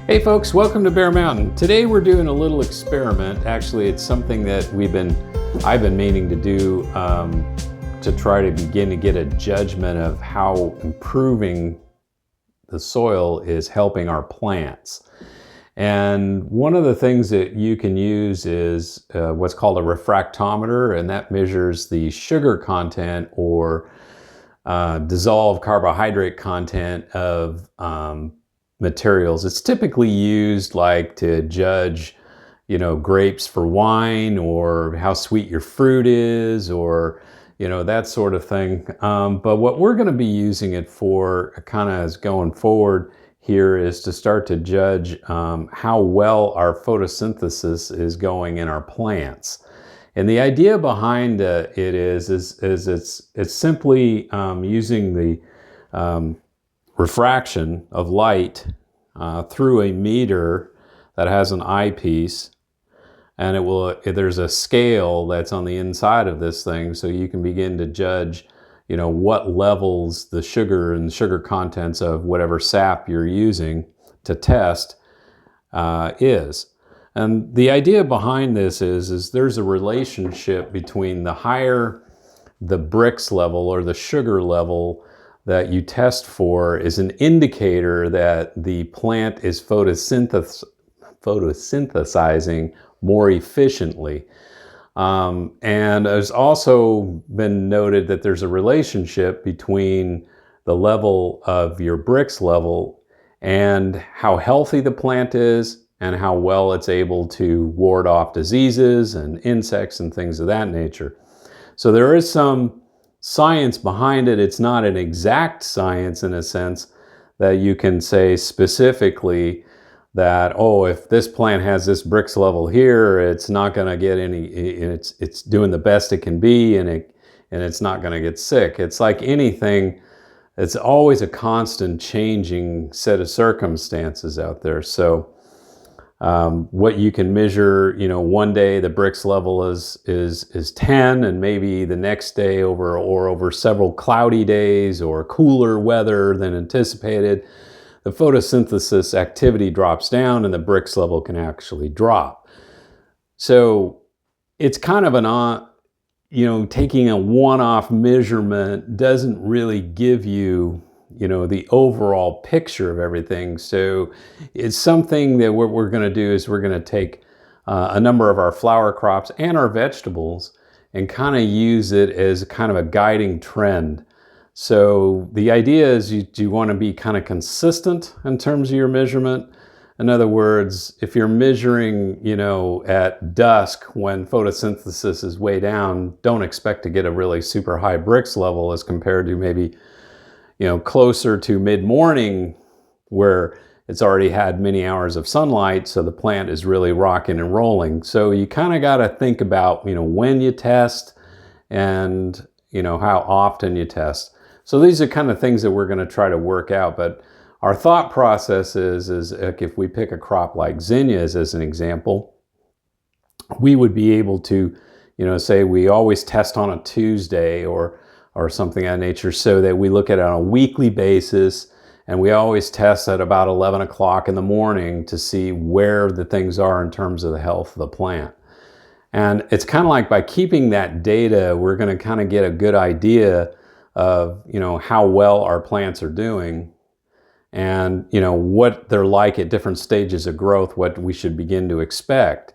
Hey folks, welcome to Bear Mountain. Today we're doing a little experiment. Actually, it's something that I've been meaning to do to try to begin to get a judgment of how improving the soil is helping our plants. And one of the things that you can use is what's called a refractometer, and that measures the sugar content or dissolved carbohydrate content of materials. It's typically used like to judge, grapes for wine, or how sweet your fruit is, or, that sort of thing. But what we're going to be using it for kind of as going forward here is to start to judge how well our photosynthesis is going in our plants. And the idea behind it is it's simply using the refraction of light through a meter that has an eyepiece, and there's a scale that's on the inside of this thing, so you can begin to judge what levels the sugar and sugar contents of whatever sap you're using to test is. And the idea behind this is there's a relationship between the higher the Brix level or the sugar level that you test for is an indicator that the plant is photosynthesizing more efficiently. And there's also been noted that there's a relationship between the level of your Brix level and how healthy the plant is and how well it's able to ward off diseases and insects and things of that nature. So there is some science behind it. It's not an exact science in a sense that you can say specifically that, if this plant has this Brix level here, it's not going to get any, it's doing the best it can be, and it's not going to get sick. It's like anything, it's always a constant changing set of circumstances out there. So what you can measure, one day the Brix level is 10, and maybe the next day over several cloudy days or cooler weather than anticipated, the photosynthesis activity drops down and the Brix level can actually drop. So it's kind of taking a one-off measurement doesn't really give you the overall picture of everything. So it's something that what we're going to do is we're going to take a number of our flower crops and our vegetables and kind of use it as kind of a guiding trend. So the idea is you want to be kind of consistent in terms of your measurement. In other words, if you're measuring, at dusk when photosynthesis is way down, don't expect to get a really super high Brix level as compared to maybe closer to mid-morning where it's already had many hours of sunlight, so the plant is really rocking and rolling. So you kind of got to think about, when you test and, how often you test. So these are kind of things that we're going to try to work out. But our thought process is if we pick a crop like zinnias as an example, we would be able to, say we always test on a Tuesday or something of that nature, so that we look at it on a weekly basis, and we always test at about 11 o'clock in the morning to see where the things are in terms of the health of the plant. And it's kind of like by keeping that data, we're going to kind of get a good idea of, how well our plants are doing and, what they're like at different stages of growth, what we should begin to expect.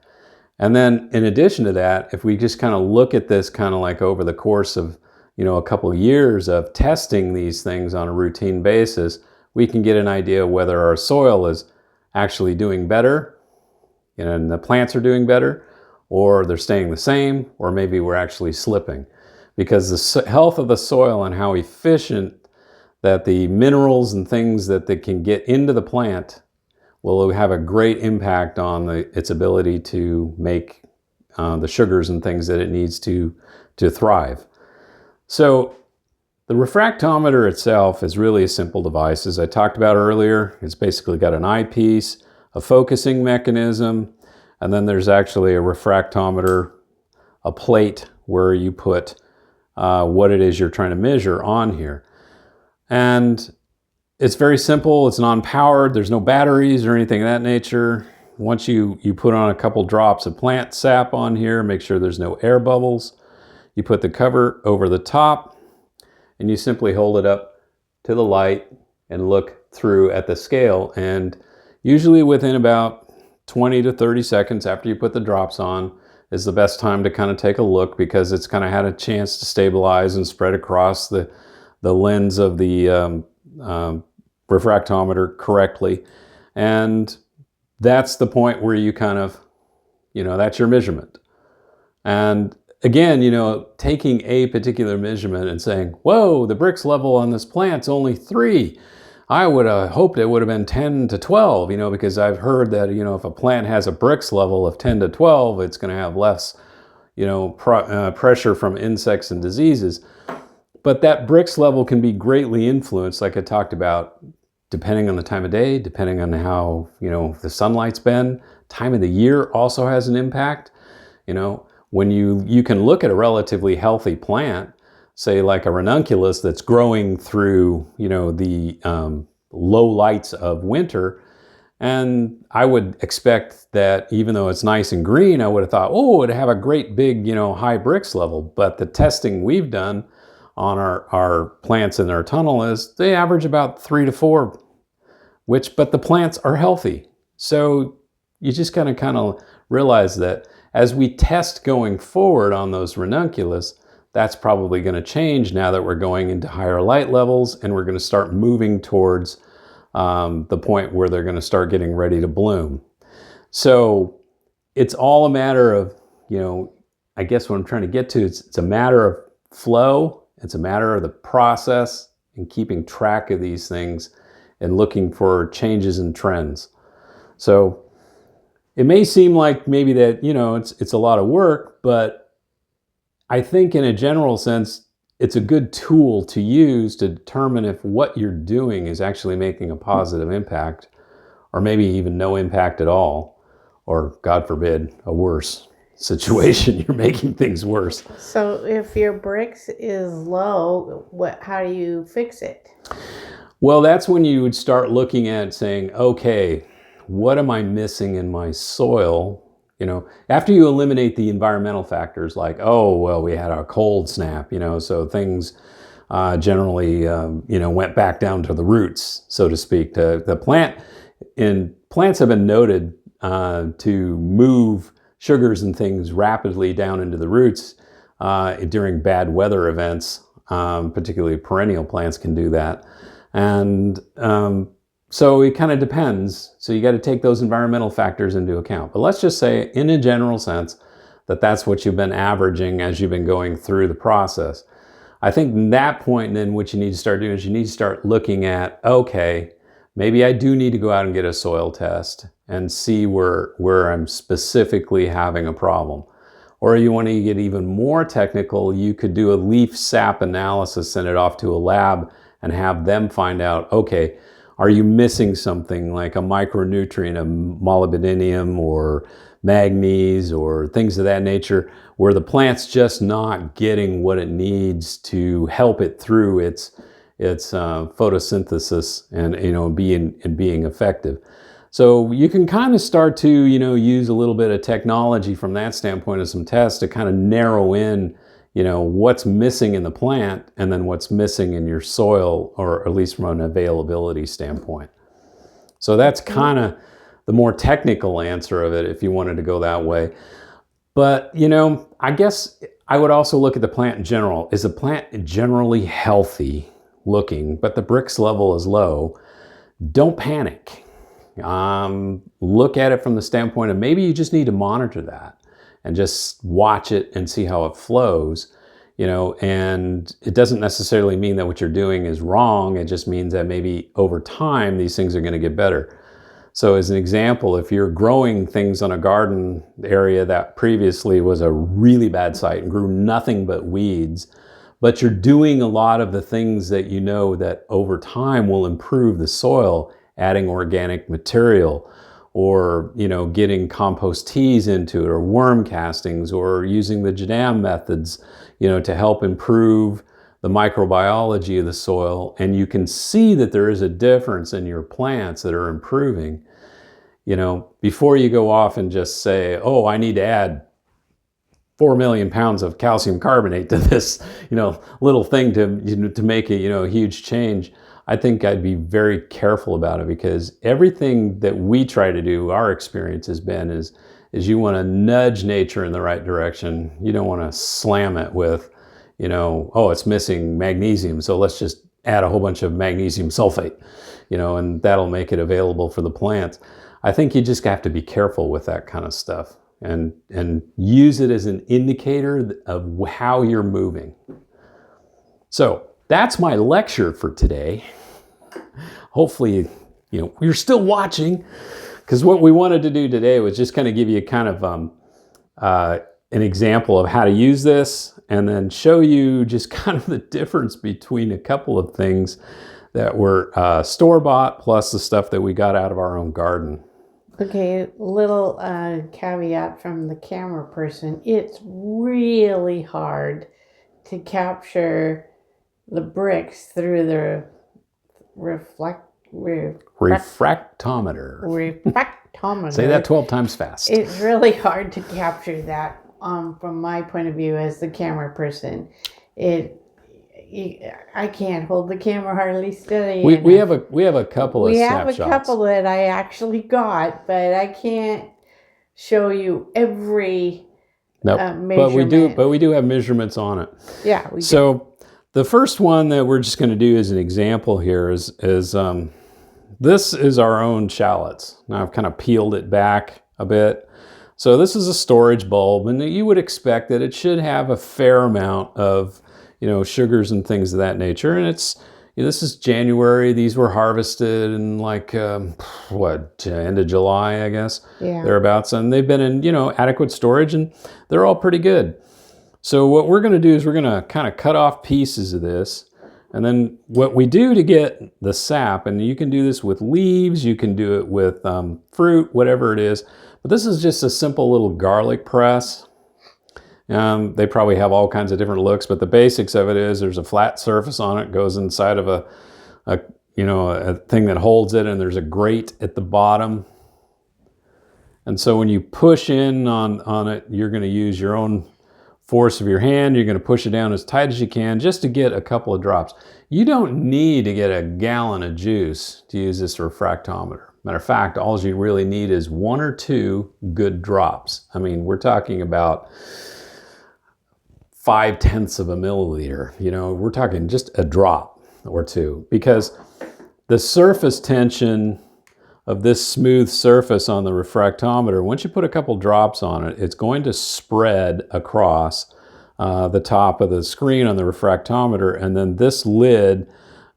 And then in addition to that, if we just kind of look at this kind of like over the course of a couple of years of testing these things on a routine basis, we can get an idea of whether our soil is actually doing better, and the plants are doing better, or they're staying the same, or maybe we're actually slipping. Because the health of the soil and how efficient that the minerals and things that they can get into the plant will have a great impact on its ability to make the sugars and things that it needs to thrive. So the refractometer itself is really a simple device. As I talked about earlier, it's basically got an eyepiece, a focusing mechanism, and then there's actually a refractometer, a plate where you put what it is you're trying to measure on here. And It's very simple. It's non-powered. There's no batteries or anything of that nature. Once you put on a couple drops of plant sap on here, make sure there's no air bubbles. You put the cover over the top and you simply hold it up to the light and look through at the scale. And usually within about 20 to 30 seconds after you put the drops on is the best time to kind of take a look, because it's kind of had a chance to stabilize and spread across the lens of the refractometer correctly. And that's the point where you kind of, that's your measurement. And again, taking a particular measurement and saying, whoa, the Brix level on this plant's only 3. I would have hoped it would have been 10 to 12, because I've heard that, if a plant has a Brix level of 10 to 12, it's going to have less, pressure from insects and diseases. But that Brix level can be greatly influenced, like I talked about, depending on the time of day, depending on how, the sunlight's been. Time of the year also has an impact. When you can look at a relatively healthy plant, say like a ranunculus that's growing through, the low lights of winter, and I would expect that even though it's nice and green, I would have thought, oh, it'd have a great big, high Brix level. But the testing we've done on our plants in our tunnel is they average about 3 to 4, but the plants are healthy. So you just kind of realize that as we test going forward on those ranunculus, that's probably going to change now that we're going into higher light levels and we're going to start moving towards the point where they're going to start getting ready to bloom. So it's all a matter of, I guess what I'm trying to get to, it's a matter of flow. It's a matter of the process and keeping track of these things and looking for changes and trends. So it may seem like maybe that, it's a lot of work, but I think in a general sense, it's a good tool to use to determine if what you're doing is actually making a positive impact, or maybe even no impact at all, or God forbid, a worse situation. You're making things worse. So if your Brix is low, how do you fix it? Well, that's when you would start looking at saying, okay, what am I missing in my soil? After you eliminate the environmental factors like, oh, well, we had a cold snap, so things generally, went back down to the roots, so to speak. The plant, and plants have been noted to move sugars and things rapidly down into the roots during bad weather events. Particularly perennial plants can do that. And so it kind of depends. So you got to take those environmental factors into account. But let's just say in a general sense that that's what you've been averaging as you've been going through the process. I think at that point then what you need to start doing is you need to start looking at, okay, maybe I do need to go out and get a soil test and see where I'm specifically having a problem. Or you want to get even more technical, you could do a leaf sap analysis, send it off to a lab and have them find out, okay, are you missing something like a micronutrient, a molybdenum or manganese or things of that nature, where the plant's just not getting what it needs to help it through its photosynthesis and being effective. So you can kind of start to use a little bit of technology from that standpoint of some tests to kind of narrow in what's missing in the plant and then what's missing in your soil, or at least from an availability standpoint. So that's kind of the more technical answer of it if you wanted to go that way. But, I guess I would also look at the plant in general. Is the plant generally healthy looking, but the Brix level is low? Don't panic. Look at it from the standpoint of maybe you just need to monitor that and just watch it and see how it flows, and it doesn't necessarily mean that what you're doing is wrong. It just means that maybe over time, these things are going to get better. So as an example, if you're growing things on a garden area that previously was a really bad site and grew nothing but weeds, but you're doing a lot of the things that that over time will improve the soil, adding organic material, or getting compost teas into it, or worm castings, or using the Jadam methods to help improve the microbiology of the soil, and you can see that there is a difference in your plants that are improving, you know, before you go off and just say, oh, I need to add 4 million pounds of calcium carbonate to this, you know, little thing to, you know, to make it, you know, a huge change. I think I'd be very careful about it, because everything that we try to do, our experience has been, is you want to nudge nature in the right direction. You don't want to slam it with, you know, oh, it's missing magnesium, so let's just add a whole bunch of magnesium sulfate, you know, and that'll make it available for the plants. I think you just have to be careful with that kind of stuff, and use it as an indicator of how you're moving. So that's my lecture for today. Hopefully, you know, you're still watching, because what we wanted to do today was just kind of give you kind of an example of how to use this, and then show you just kind of the difference between a couple of things that were store-bought plus the stuff that we got out of our own garden. Okay, little caveat from the camera person. It's really hard to capture the Brix through the refractometer. Refractometer. Say that 12 times fast. It's really hard to capture that from my point of view as the camera person. I can't hold the camera hardly steady. We have a couple of snapshots. We have a couple that I actually got, but I can't show you every measurement. But we do have measurements on it. Yeah, we do. So the first one that we're just going to do as an example here is this is our own shallots. Now I've kind of peeled it back a bit. So this is a storage bulb, and you would expect that it should have a fair amount of, you know, sugars and things of that nature. And it's, you know, this is January. These were harvested in like, end of July, I guess, thereabouts. And they've been in, you know, adequate storage, and they're all pretty good. So what we're going to do is we're going to kind of cut off pieces of this. And then what we do to get the sap, and you can do this with leaves, you can do it with fruit, whatever it is. But this is just a simple little garlic press. They probably have all kinds of different looks, but the basics of it is there's a flat surface on it, goes inside of a thing that holds it, and there's a grate at the bottom. And so when you push in on it, you're going to use your own force of your hand. You're going to push it down as tight as you can just to get a couple of drops. You don't need to get a gallon of juice to use this refractometer. Matter of fact, all you really need is 1 or 2 good drops. I mean, we're talking about 0.5 of a milliliter. You know, we're talking just a drop or 2, because the surface tension of this smooth surface on the refractometer, once you put a couple drops on it, it's going to spread across the top of the screen on the refractometer, and then this lid,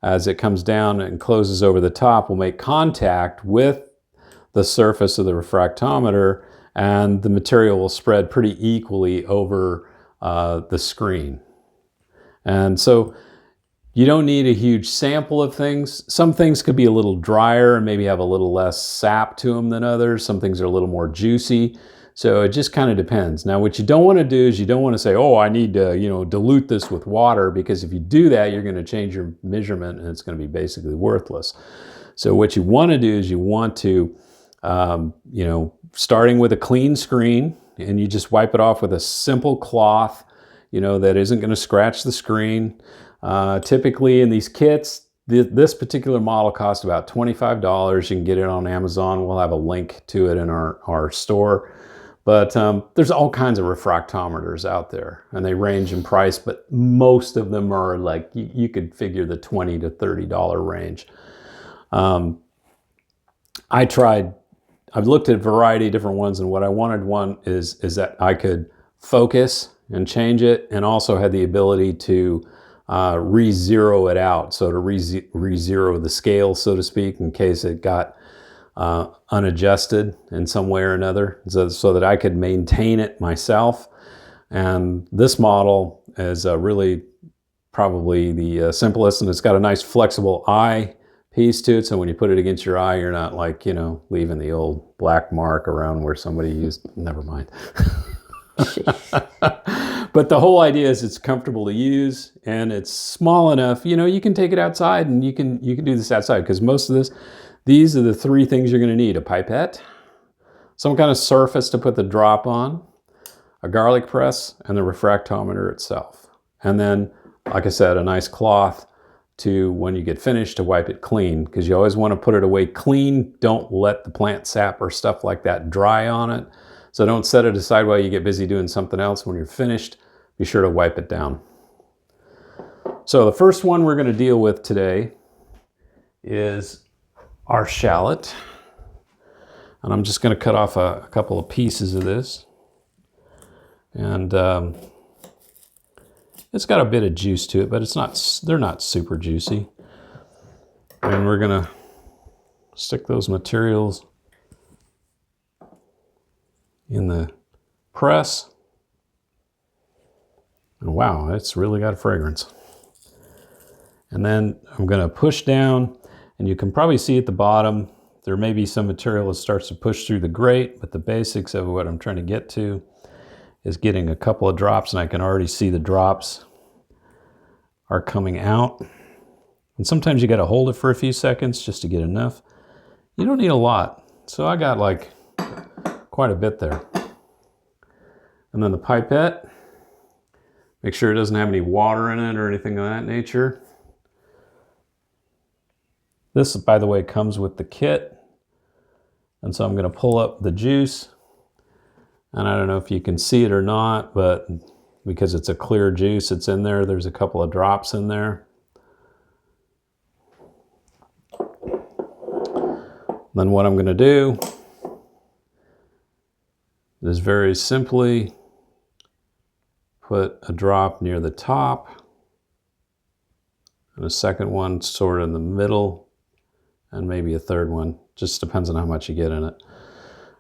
as it comes down and closes over the top, will make contact with the surface of the refractometer, and the material will spread pretty equally over the screen. And so you don't need a huge sample of things. Some things could be a little drier and maybe have a little less sap to them than others. Some things are a little more juicy. So it just kind of depends. Now, what you don't want to do is you don't want to say, oh, I need to, you know, dilute this with water, because if you do that, you're going to change your measurement and it's going to be basically worthless. So what you want to do is you want to, you know, starting with a clean screen, and you just wipe it off with a simple cloth, you know, that isn't going to scratch the screen. Typically in these kits, this particular model costs about $25. You can get it on Amazon. We'll have a link to it in our store. But there's all kinds of refractometers out there, and they range in price, but most of them are like, you could figure the $20 to $30 range. I've looked at a variety of different ones, and what I wanted one is that I could focus and change it, and also had the ability to re-zero it out. So to re-zero the scale, so to speak, in case it got unadjusted in some way or another, so that I could maintain it myself. And this model is really probably the simplest, and it's got a nice flexible eye piece to it, so when you put it against your eye, you're not like, you know, leaving the old black mark around where somebody used, never mind. But the whole idea is it's comfortable to use and it's small enough. You know, you can take it outside and you can do this outside, because most of these are the three things you're going to need: a pipette, some kind of surface to put the drop on, a garlic press, and the refractometer itself. And then, like I said, a nice cloth to, when you get finished, to wipe it clean, because you always want to put it away clean. Don't let the plant sap or stuff like that dry on it. So don't set it aside while you get busy doing something else. When you're finished, be sure to wipe it down. So the first one we're going to deal with today is our shallot. And I'm just going to cut off a couple of pieces of this. And it's got a bit of juice to it, but they're not super juicy. And we're going to stick those materials in the press. And wow, it's really got a fragrance. And then I'm going to push down, and you can probably see at the bottom there may be some material that starts to push through the grate, but the basics of what I'm trying to get to is getting a couple of drops, and I can already see the drops are coming out. And sometimes you got to hold it for a few seconds just to get enough. You don't need a lot. So I got like quite a bit there. And then the pipette, make sure it doesn't have any water in it or anything of that nature. This, by the way, comes with the kit. And so I'm going to pull up the juice. And I don't know if you can see it or not, but because it's a clear juice, it's in there. There's a couple of drops in there. Then what I'm going to do is very simply put a drop near the top and a second one sort of in the middle, and maybe a third one. Just depends on how much you get in it.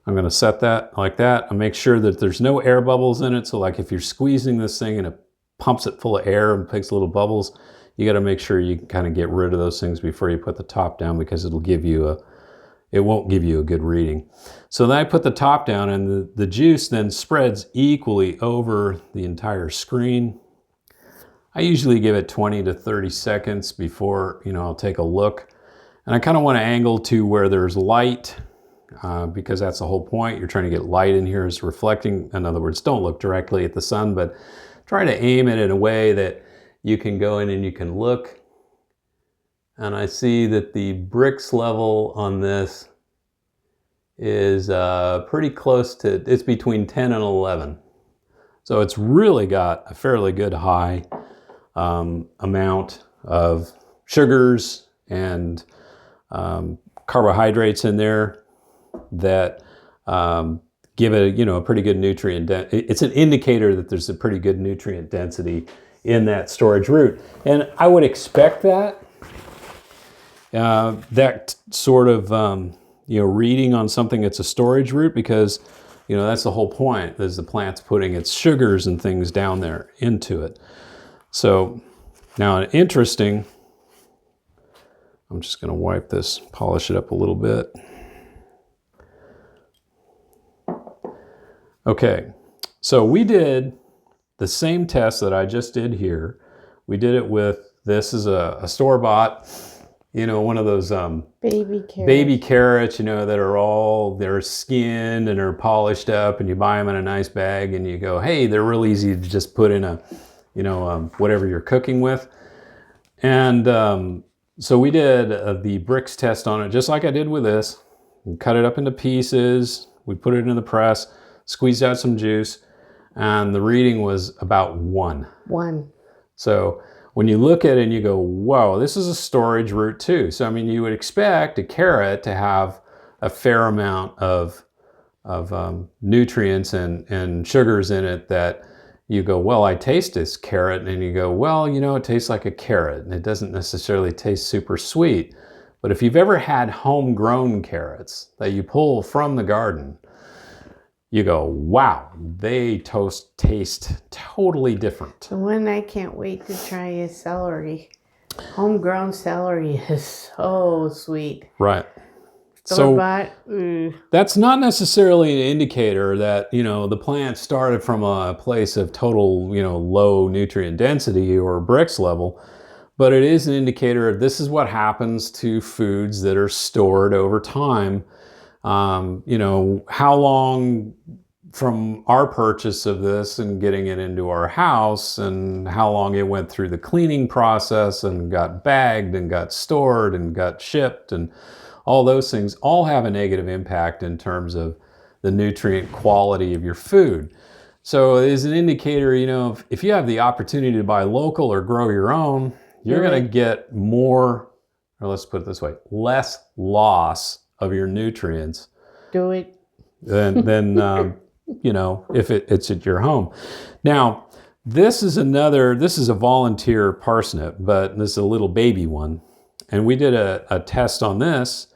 I'm going to set that like that and make sure that there's no air bubbles in it. So like if you're squeezing this thing and it pumps it full of air and makes little bubbles, you got to make sure you kind of get rid of those things before you put the top down, because it won't give you a good reading. So then I put the top down, and the juice then spreads equally over the entire screen. I usually give it 20 to 30 seconds before, I'll take a look. And I kind of want to angle to where there's light, because that's the whole point. You're trying to get light in here, is reflecting. In other words, don't look directly at the sun, but try to aim it in a way that you can go in and you can look. And I see that the Brix level on this is pretty close to, it's between 10 and 11. So it's really got a fairly good high amount of sugars and carbohydrates in there that give it a pretty good nutrient density. It's an indicator that there's a pretty good nutrient density in that storage root. And I would expect that. That sort of reading on something that's a storage root, because that's the whole point, is the plant's putting its sugars and things down there into it. So now interesting, I'm just going to wipe this, polish it up a little bit. Okay, so we did the same test that I just did here. We did it with, this is a store-bought, one of those baby carrots, that are they're skinned and are polished up, and you buy them in a nice bag and you go, hey, they're real easy to just put in a, whatever you're cooking with. And so we did the Brix test on it, just like I did with this. We cut it up into pieces. We put it in the press, squeezed out some juice, and the reading was about 1. 1. So when you look at it and you go, whoa, this is a storage root too. So, you would expect a carrot to have a fair amount of nutrients and sugars in it that you go, well, I taste this carrot, and you go, well, it tastes like a carrot, and it doesn't necessarily taste super sweet. But if you've ever had homegrown carrots that you pull from the garden, you go, wow, they taste totally different. The one I can't wait to try is celery. Homegrown celery is so sweet. Right. Store-bought, that's not necessarily an indicator that, the plant started from a place of total, low nutrient density or Brix level, but it is an indicator of this is what happens to foods that are stored over time. How long from our purchase of this and getting it into our house, and how long it went through the cleaning process and got bagged and got stored and got shipped, and all those things all have a negative impact in terms of the nutrient quality of your food. So it is an indicator, if you have the opportunity to buy local or grow your own, you're going to get more, or let's put it this way, less loss of your nutrients. Do it. Than if it's at your home. Now, this is a volunteer parsnip, but this is a little baby one. And we did a test on this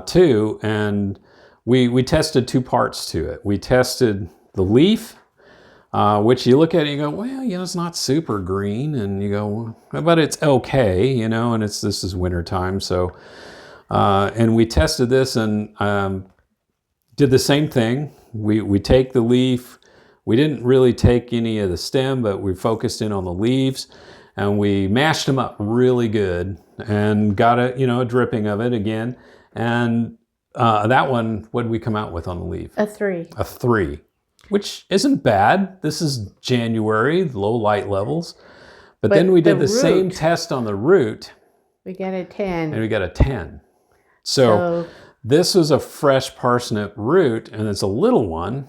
too, and we tested two parts to it. We tested the leaf, which you look at it and you go, well, it's not super green, and you go, well, but it's okay, and this is wintertime, so and we tested this and did the same thing. We take the leaf. We didn't really take any of the stem, but we focused in on the leaves, and we mashed them up really good and got a dripping of it again. And that one, what did we come out with on the leaf? A 3. A 3, which isn't bad. This is January, low light levels. But then we did the same test on the root. We got a 10. And we got a 10. So this was a fresh parsnip root, and it's a little one,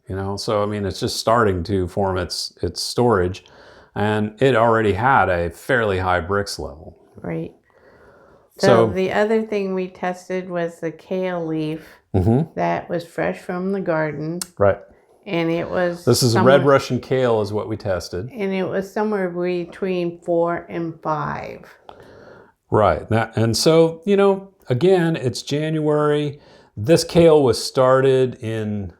so it's just starting to form its storage, and it already had a fairly high Brix level. Right. So the other thing we tested was the kale leaf that was fresh from the garden. Right. And it was... This is a red Russian kale is what we tested. And it was somewhere between 4 and 5. Right. And so, again, it's January. This kale was started in,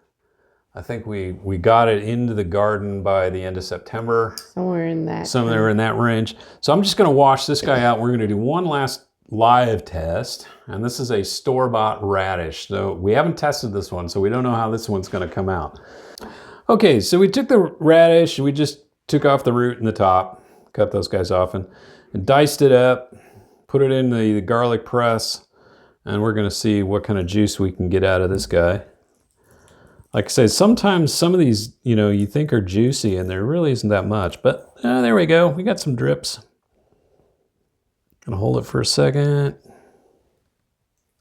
I think we got it into the garden by the end of September. Somewhere in that range. So I'm just going to wash this guy out. We're going to do one last live test. And this is a store-bought radish. So we haven't tested this one, so we don't know how this one's going to come out. Okay, so we took the radish. We just took off the root and the top, cut those guys off, and diced it up. Put it in the garlic press, and we're going to see what kind of juice we can get out of this guy. Like I said, sometimes some of these, you think are juicy, and there really isn't that much. But there we go. We got some drips. Gonna hold it for a second.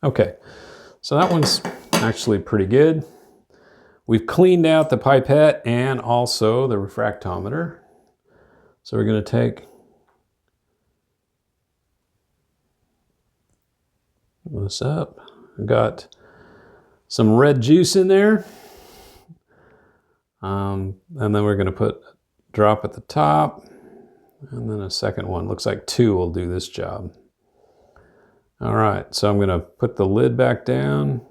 Okay, so that one's actually pretty good. We've cleaned out the pipette and also the refractometer. So we're going to take this up. We've got some red juice in there. And then we're going to put a drop at the top. And then a second one. Looks like 2 will do this job. All right, so I'm going to put the lid back down.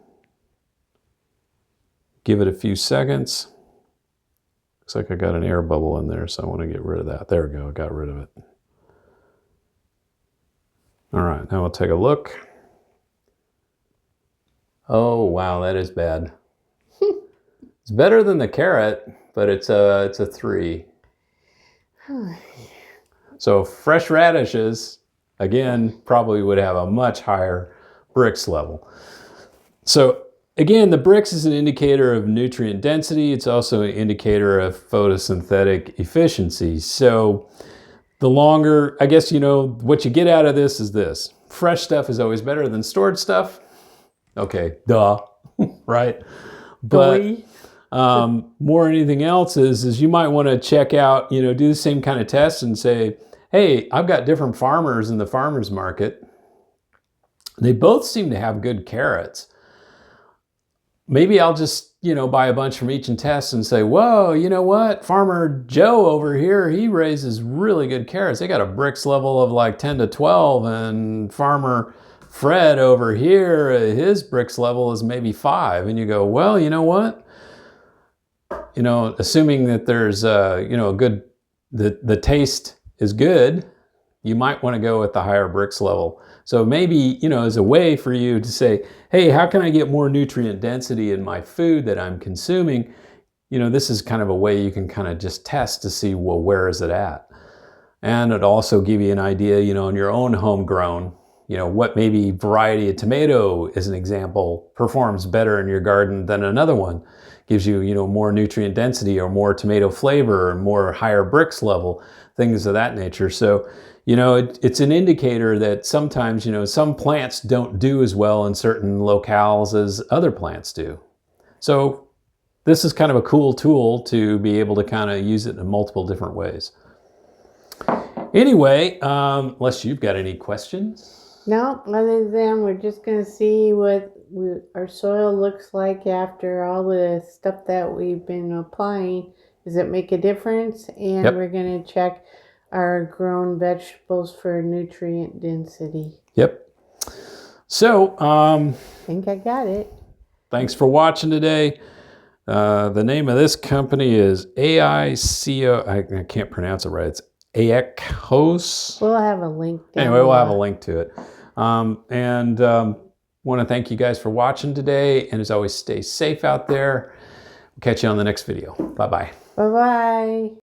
Give it a few seconds. Looks like I got an air bubble in there, so I want to get rid of that. There we go, I got rid of it. All right, now we'll take a look. Oh, wow, that is bad. It's better than the carrot, but it's a 3. So fresh radishes, again, probably would have a much higher Brix level. So again, the Brix is an indicator of nutrient density. It's also an indicator of photosynthetic efficiency. So the longer, I guess, what you get out of this is this. Fresh stuff is always better than stored stuff. Okay, duh, right? But more than anything else is you might want to check out, do the same kind of tests and say, hey, I've got different farmers in the farmer's market. They both seem to have good carrots. Maybe I'll just, buy a bunch from each and test and say, whoa, you know what? Farmer Joe over here, he raises really good carrots. They got a Brix level of like 10 to 12. And Farmer Fred over here, his Brix level is maybe 5. And you go, well, you know what? Assuming that there's, a good, the taste is good, you might want to go with the higher Brix level. So maybe, you know, as a way for you to say, hey, how can I get more nutrient density in my food that I'm consuming? You know, this is kind of a way you can kind of just test to see, well, where is it at? And it'll also give you an idea, you know, in your own homegrown, you know, what maybe variety of tomato, as an example, performs better in your garden than another one. Gives you, you know, more nutrient density or more tomato flavor or more higher Brix level, things of that nature. So, you know, it's an indicator that sometimes, you know, some plants don't do as well in certain locales as other plants do. So this is kind of a cool tool to be able to kind of use it in multiple different ways. Anyway, unless you've got any questions. No, other than we're just going to see what our soil looks like after all the stuff that we've been applying. Does it make a difference? And Yep. we're going to check our grown vegetables for nutrient density. Yep. So, I think I got it. Thanks for watching today. The name of this company is AICO. I can't pronounce it right. It's AECHOS. We'll have a link down Anyway, we'll have a below. link to it. Want to thank you guys for watching today. And as always, stay safe out there. We'll catch you on the next video. Bye-bye. Bye-bye.